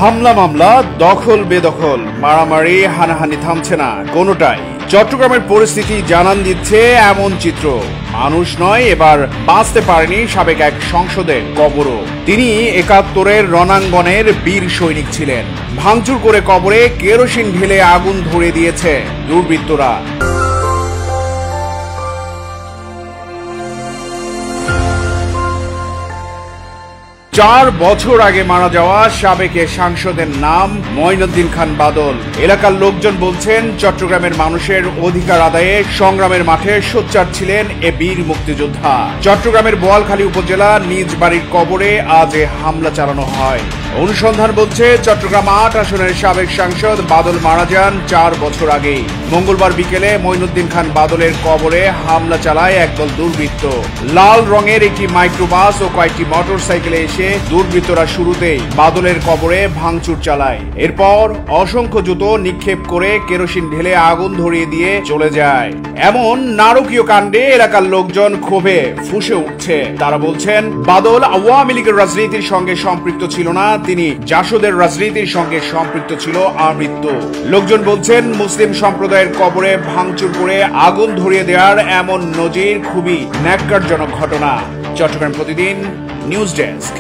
হামলা মামলা, দখল বেদখল, মারামারি হানাহানি থামছে না কোনোটাই। চট্টগ্রামের পরিস্থিতি জানান দিচ্ছে এমন চিত্র। মানুষ নয়, এবার বাঁচতে পারেনি সাবেক এক সংসদের কবরও। তিনি ৭১-এর রণাঙ্গনের বীর সৈনিক ছিলেন। ভাঙচুর করে কবরে কেরোসিন ঢেলে আগুন ধরিয়ে দিয়েছে দুর্বৃত্তরা। ৪ বছর আগে মারা যাওয়া সাবেক সাংসদের নাম মঈনুদ্দিন খান বাদল। এলাকার লোকজন বলছেন, চট্টগ্রামের মানুষের অধিকার আদায়ে সংগ্রামের মাঠে সোচ্চার ছিলেন এ বীর মুক্তিযোদ্ধা। চট্টগ্রামের বোয়ালখালী উপজেলা নিজ বাড়ির কবরে আজ হামলা চালানো হয়। অনুসন্ধান বলছে, চট্টগ্রাম ৮ আসনের সাবেক সাংসদ বাদল মারা যান ৪ বছর আগেই। মঙ্গলবার বিকেলে মঈনুদ্দিন খান বাদলের কবরে হামলা চালায় একদল দুর্বৃত্ত। লাল রঙের একটি মাইক্রোবাস ও কয়েকটি মোটর সাইকেলে এসে দুর্বৃত্তরা শুরুতেই বাদলের কবরে ভাঙচুর চালায়। এরপর অসংখ্য জুতো নিক্ষেপ করে কেরোসিন ঢেলে আগুন ধরিয়ে দিয়ে চলে যায়। এমন নারকীয় কাণ্ডে এলাকার লোকজন ক্ষোভে ফুঁসে উঠছে। তারা বলছেন, বাদল আওয়ামী লীগের রাজনীতির সঙ্গে সম্পৃক্ত ছিল না, তিনি জাসদের রাজনীতির সঙ্গে সম্পৃক্ত ছিল আমৃত্যু। লোকজন বলছেন, মুসলিম সম্প্রদায়ের কবরে ভাঙচুর করে আগুন ধরিয়ে দেওয়ার এমন নজির খুবই ন্যাক্কারজনক ঘটনা। চট্টগ্রাম প্রতিদিন নিউজ ডেস্ক।